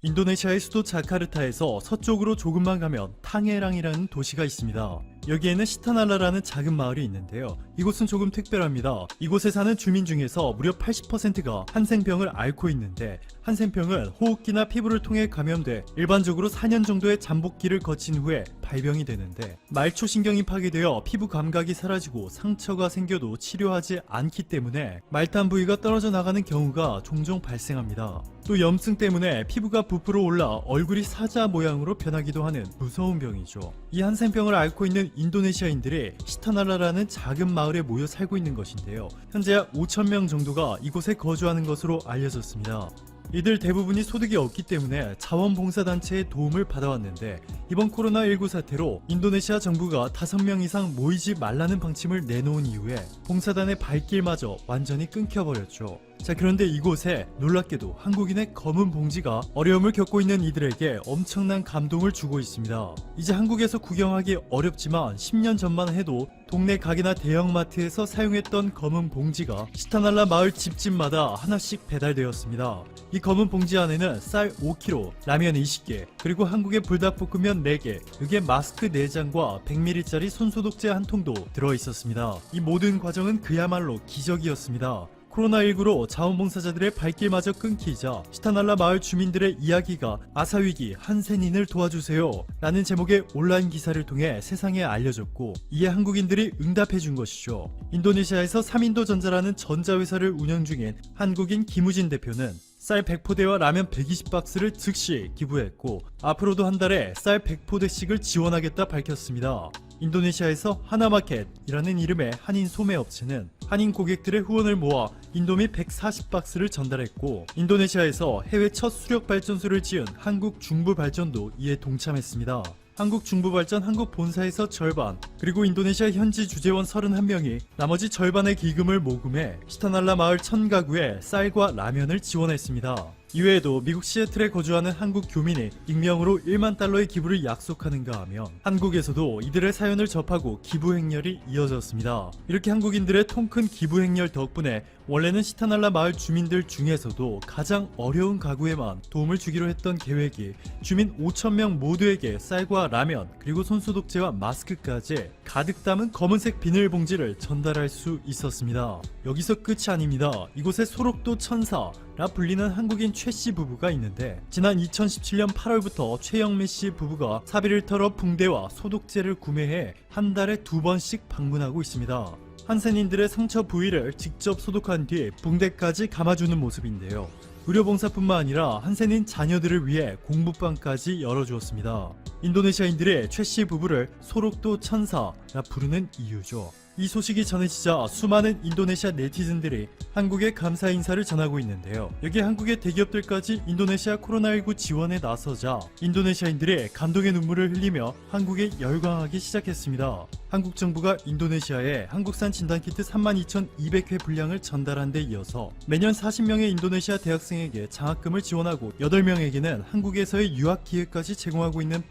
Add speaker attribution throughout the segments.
Speaker 1: 인도네시아의 수도 자카르타에서 서쪽으로 조금만 가면 탕헤랑이라는 도시가 있습니다. 여기에는 시타날라라는 작은 마을이 있는데요. 이곳은 조금 특별합니다. 이곳에 사는 주민 중에서 무려 80%가 한센병을 앓고 있는데, 한센병은 호흡기나 피부를 통해 감염돼 일반적으로 4년 정도의 잠복기를 거친 후에 발병이 되는데, 말초신경이 파괴되어 피부 감각이 사라지고 상처가 생겨도 치료하지 않기 때문에 말단 부위가 떨어져 나가는 경우가 종종 발생합니다. 또 염증 때문에 피부가 부풀어 올라 얼굴이 사자 모양으로 변하기도 하는 무서운 병이죠. 이 한센병을 앓고 있는 인도네시아인들이 시타날라라는 작은 마을에 모여 살고 있는 것인데요. 현재 약 5,000명 정도가 이곳에 거주하는 것으로 알려졌습니다. 이들 대부분이 소득이 없기 때문에 자원봉사단체의 도움을 받아왔는데, 이번 코로나19 사태로 인도네시아 정부가 5명 이상 모이지 말라는 방침을 내놓은 이후에 봉사단의 발길마저 완전히 끊겨버렸죠. 자, 그런데 이곳에 놀랍게도 한국인의 검은 봉지가 어려움을 겪고 있는 이들에게 엄청난 감동을 주고 있습니다. 이제 한국에서 구경하기 어렵지만 10년 전만 해도 동네 가게나 대형마트에서 사용했던 검은 봉지가 시타날라 마을 집집마다 하나씩 배달되었습니다. 이 검은 봉지 안에는 쌀 5kg, 라면 20개, 그리고 한국의 불닭볶음면 4개, 여기에 마스크 4장과 100ml짜리 손소독제 한 통도 들어있었습니다. 이 모든 과정은 그야말로 기적이었습니다. 코로나19로 자원봉사자들의 발길마저 끊기자 시타날라 마을 주민들의 이야기가 아사위기 한센인을 도와주세요 라는 제목의 온라인 기사를 통해 세상에 알려졌고, 이에 한국인들이 응답해준 것이죠. 인도네시아에서 3인도전자라는 전자회사를 운영 중인 한국인 김우진 대표는 쌀 100포대와 라면 120박스를 즉시 기부했고, 앞으로도 한 달에 쌀 100포대씩을 지원하겠다 밝혔습니다. 인도네시아에서 하나마켓이라는 이름의 한인 소매업체는 한인 고객들의 후원을 모아 인도미 140박스를 전달했고, 인도네시아에서 해외 첫 수력발전소를 지은 한국중부발전도 이에 동참했습니다. 한국중부발전 한국 본사에서 절반, 그리고 인도네시아 현지 주재원 31명이 나머지 절반의 기금을 모금해 시타날라 마을 1000가구에 쌀과 라면을 지원했습니다. 이외에도 미국 시애틀에 거주하는 한국 교민이 익명으로 1만 달러의 기부를 약속하는가 하면 한국에서도 이들의 사연을 접하고 기부 행렬이 이어졌습니다. 이렇게 한국인들의 통큰 기부 행렬 덕분에 원래는 시타날라 마을 주민들 중에서도 가장 어려운 가구에만 도움을 주기로 했던 계획이 주민 5,000명 모두에게 쌀과 라면, 그리고 손소독제와 마스크까지 가득 담은 검은색 비닐봉지를 전달할 수 있었습니다. 여기서 끝이 아닙니다. 이곳에 소록도 천사라 불리는 한국인 최 씨 부부가 있는데, 지난 2017년 8월부터 최영미 씨 부부가 사비를 털어 붕대와 소독제를 구매해 한 달에 2번씩 방문하고 있습니다. 한센인들의 상처 부위를 직접 소독한 뒤 붕대까지 감아주는 모습인데요. 의료봉사뿐만 아니라 한센인 자녀들을 위해 공부방까지 열어주었습니다. 인도네시아인들의 최 씨 부부를 소록도 천사라 부르는 이유죠. 이 소식이 전해지자 수많은 인도네시아 네티즌들이 한국에 감사 인사를 전하고 있는데요. 여기에 한국의 대기업들까지 인도네시아 코로나19 지원에 나서자 인도네시아인들이 감동의 눈물을 흘리며 한국에 열광하기 시작했습니다. 한국 정부가 인도네시아에 한국산 진단키트 32,200회 분량을 전달한 데 이어서 매년 40명의 인도네시아 대학생에게 장학금을 지원하고 8명에게는 한국에서의 유학 기회까지 제공하고 있는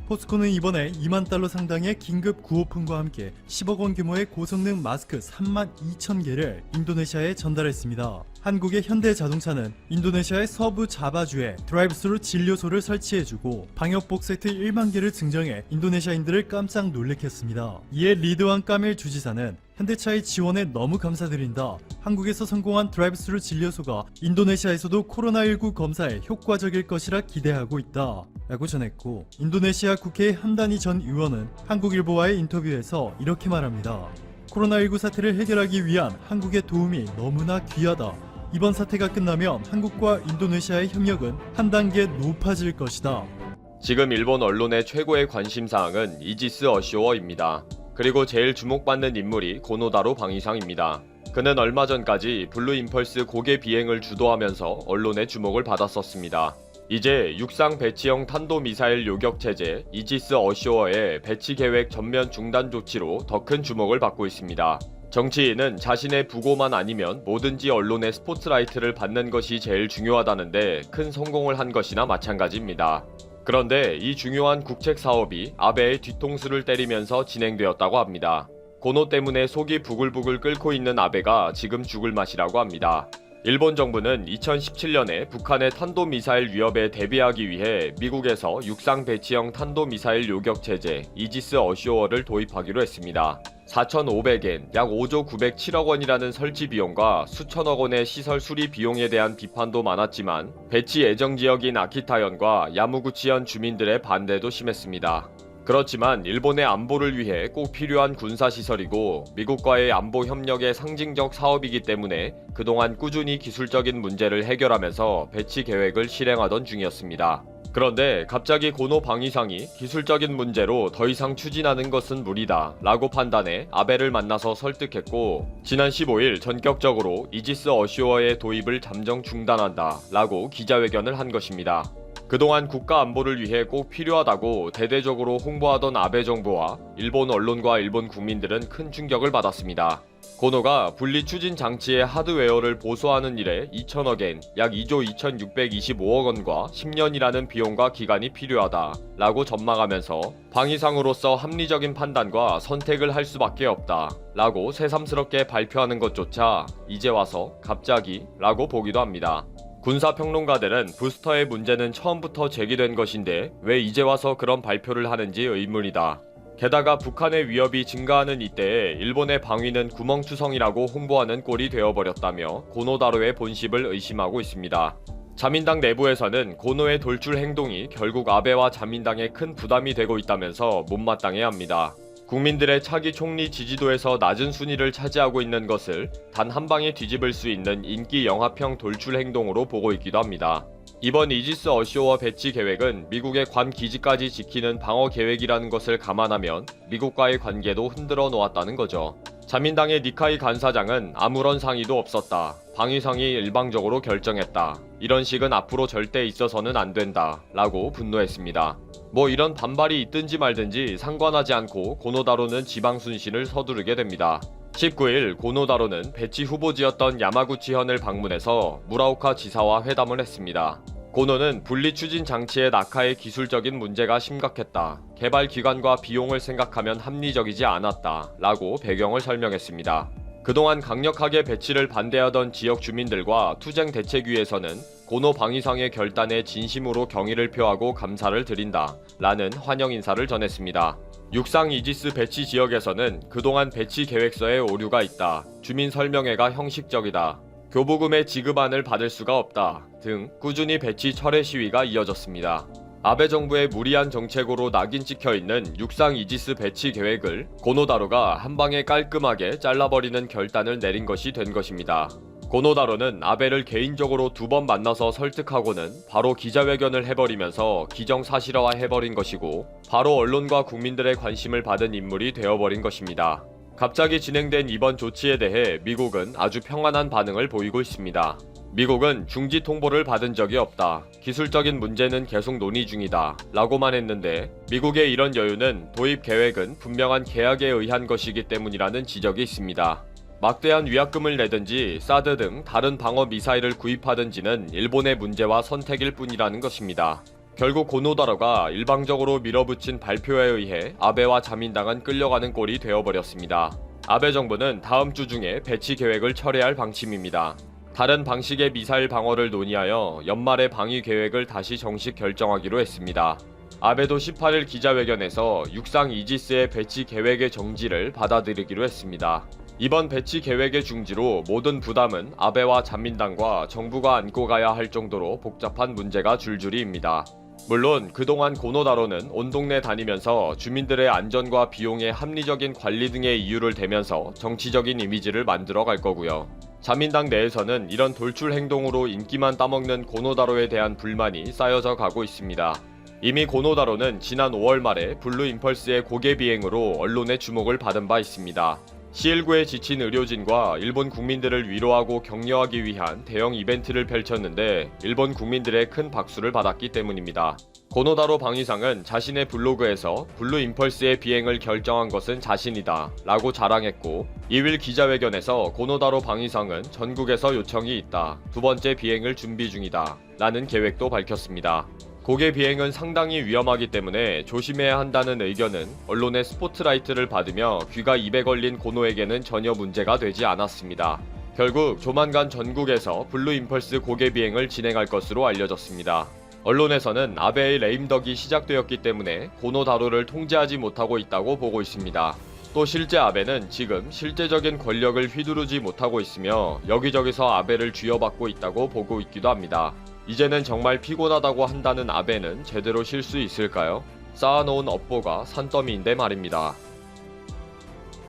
Speaker 1: 포스코는 이번에 2만 달러 상당의 긴급 구호품과 함께 10억 원 규모의 고성능 마스크 32,000개를 인도네시아에 전달했습니다. 한국의 현대자동차는 인도네시아의 서부 자바주에 드라이브스루 진료소를 설치해주고 방역복 세트 1만 개를 증정해 인도네시아인들을 깜짝 놀래켰습니다. 이에 리드완 까밀 주지사는 현대차의 지원에 너무 감사드린다. 한국에서 성공한 드라이브스루 진료소가 인도네시아에서도 코로나19 검사에 효과적일 것이라 기대하고 있다 라고 전했고, 인도네시아 국회의 함다니 전 의원은 한국일보와의 인터뷰에서 이렇게 말합니다. 코로나19 사태를 해결하기 위한 한국의 도움이 너무나 귀하다. 이번 사태가 끝나면 한국과 인도네시아의 협력은 한 단계 높아질 것이다.
Speaker 2: 지금 일본 언론의 최고의 관심사항은 이지스 어쇼어입니다. 그리고 제일 주목받는 인물이 고노다로 방위상입니다. 그는 얼마 전까지 블루 임펄스 고개 비행을 주도하면서 언론의 주목을 받았었습니다. 이제 육상 배치형 탄도미사일 요격체제 이지스 어쇼어의 배치 계획 전면 중단 조치로 더 큰 주목을 받고 있습니다. 정치인은 자신의 부고만 아니면 뭐든지 언론의 스포트라이트를 받는 것이 제일 중요하다는데 큰 성공을 한 것이나 마찬가지입니다. 그런데 이 중요한 국책 사업이 아베의 뒤통수를 때리면서 진행되었다고 합니다. 고노 때문에 속이 부글부글 끓고 있는 아베가 지금 죽을 맛이라고 합니다. 일본 정부는 2017년에 북한의 탄도미사일 위협에 대비하기 위해 미국에서 육상 배치형 탄도미사일 요격 체제 이지스 어쇼어를 도입하기로 했습니다. 4,500엔 약 5조 907억 원이라는 설치 비용과 수천억 원의 시설 수리 비용에 대한 비판도 많았지만 배치 예정 지역인 아키타현과 야무구치현 주민들의 반대도 심했습니다. 그렇지만 일본의 안보를 위해 꼭 필요한 군사시설이고 미국과의 안보 협력의 상징적 사업이기 때문에 그동안 꾸준히 기술적인 문제를 해결하면서 배치 계획을 실행하던 중이었습니다. 그런데 갑자기 고노 방위상이 기술적인 문제로 더 이상 추진하는 것은 무리다 라고 판단해 아베를 만나서 설득했고 지난 15일 전격적으로 이지스 어쇼어의 도입을 잠정 중단한다 라고 기자회견을 한 것입니다. 그동안 국가 안보를 위해 꼭 필요하다고 대대적으로 홍보하던 아베 정부와 일본 언론과 일본 국민들은 큰 충격을 받았습니다. 고노가 분리 추진 장치의 하드웨어를 보수하는 일에 2천억엔 약 2조 2,625억 원과 10년이라는 비용과 기간이 필요하다 라고 전망하면서 방위상으로서 합리적인 판단과 선택을 할 수밖에 없다 라고 새삼스럽게 발표하는 것조차 이제 와서 갑자기 라고 보기도 합니다. 군사평론가들은 부스터의 문제는 처음부터 제기된 것인데 왜 이제 와서 그런 발표를 하는지 의문이다. 게다가 북한의 위협이 증가하는 이때에 일본의 방위는 구멍투성이라고 홍보하는 꼴이 되어버렸다며 고노다로의 본심을 의심하고 있습니다. 자민당 내부에서는 고노의 돌출 행동이 결국 아베와 자민당에 큰 부담이 되고 있다면서 못마땅해 합니다. 국민들의 차기 총리 지지도에서 낮은 순위를 차지하고 있는 것을 단 한 방에 뒤집을 수 있는 인기 영합형 돌출 행동으로 보고 있기도 합니다. 이번 이지스 어쇼어 배치 계획은 미국의 관 기지까지 지키는 방어 계획이라는 것을 감안하면 미국과의 관계도 흔들어 놓았다는 거죠. 자민당의 니카이 간사장은 아무런 상의도 없었다. 방위상이 일방적으로 결정했다. 이런 식은 앞으로 절대 있어서는 안 된다. 라고 분노했습니다. 뭐 이런 반발이 있든지 말든지 상관하지 않고 고노다로는 지방 순신을 서두르게 됩니다. 19일 고노다로는 배치 후보지였던 야마구치현을 방문해서 무라오카 지사와 회담을 했습니다. 고노는 분리 추진 장치의 낙하의 기술적인 문제가 심각했다. 개발 기간과 비용을 생각하면 합리적이지 않았다. 라고 배경을 설명했습니다. 그동안 강력하게 배치를 반대하던 지역 주민들과 투쟁 대책위에서는 고노 방위상의 결단에 진심으로 경의를 표하고 감사를 드린다. 라는 환영 인사를 전했습니다. 육상 이지스 배치 지역에서는 그동안 배치 계획서에 오류가 있다. 주민 설명회가 형식적이다. 교부금의 지급안을 받을 수가 없다. 등 꾸준히 배치 철회 시위가 이어졌습니다. 아베 정부의 무리한 정책으로 낙인 찍혀있는 육상 이지스 배치 계획을 고노다로가 한방에 깔끔하게 잘라버리는 결단을 내린 것이 된 것입니다. 고노다로는 아베를 개인적으로 2번 만나서 설득하고는 바로 기자회견을 해버리면서 기정사실화 해버린 것이고 바로 언론과 국민들의 관심을 받은 인물이 되어버린 것입니다. 갑자기 진행된 이번 조치에 대해 미국은 아주 평안한 반응을 보이고 있습니다. 미국은 중지 통보를 받은 적이 없다. 기술적인 문제는 계속 논의 중이다. 라고만 했는데 미국의 이런 여유는 도입 계획은 분명한 계약에 의한 것이기 때문이라는 지적이 있습니다. 막대한 위약금을 내든지 사드 등 다른 방어 미사일을 구입하든지는 일본의 문제와 선택일 뿐이라는 것입니다. 결국 고노다로가 일방적으로 밀어붙인 발표에 의해 아베와 자민당은 끌려가는 꼴이 되어버렸습니다. 아베 정부는 다음 주 중에 배치 계획을 철회할 방침입니다. 다른 방식의 미사일 방어를 논의하여 연말에 방위 계획을 다시 정식 결정하기로 했습니다. 아베도 18일 기자회견에서 육상 이지스의 배치 계획의 정지를 받아들이기로 했습니다. 이번 배치 계획의 중지로 모든 부담은 아베와 자민당과 정부가 안고 가야 할 정도로 복잡한 문제가 줄줄이입니다. 물론 그동안 고노다로는 온 동네 다니면서 주민들의 안전과 비용의 합리적인 관리 등의 이유를 대면서 정치적인 이미지를 만들어 갈 거고요. 자민당 내에서는 이런 돌출 행동으로 인기만 따먹는 고노다로에 대한 불만이 쌓여져 가고 있습니다. 이미 고노다로는 지난 5월 말에 블루 임펄스의 고개 비행으로 언론의 주목을 받은 바 있습니다. C19에 지친 의료진과 일본 국민들을 위로하고 격려하기 위한 대형 이벤트를 펼쳤는데 일본 국민들의 큰 박수를 받았기 때문입니다. 고노다로 방위상은 자신의 블로그에서 블루 임펄스의 비행을 결정한 것은 자신이다 라고 자랑했고 2일 기자회견에서 고노다로 방위상은 전국에서 요청이 있다. 2번째 비행을 준비 중이다 라는 계획도 밝혔습니다. 고개 비행은 상당히 위험하기 때문에 조심해야 한다는 의견은 언론의 스포트라이트를 받으며 귀가 입에 걸린 고노에게는 전혀 문제가 되지 않았습니다. 결국 조만간 전국에서 블루 임펄스 고개 비행을 진행할 것으로 알려졌습니다. 언론에서는 아베의 레임덕이 시작되었기 때문에 고노다로를 통제하지 못하고 있다고 보고 있습니다. 또 실제 아베는 지금 실제적인 권력을 휘두르지 못하고 있으며 여기저기서 아베를 쥐어받고 있다고 보고 있기도 합니다. 이제는 정말 피곤하다고 한다는 아베는 제대로 쉴 수 있을까요? 쌓아놓은 업보가 산더미인데 말입니다.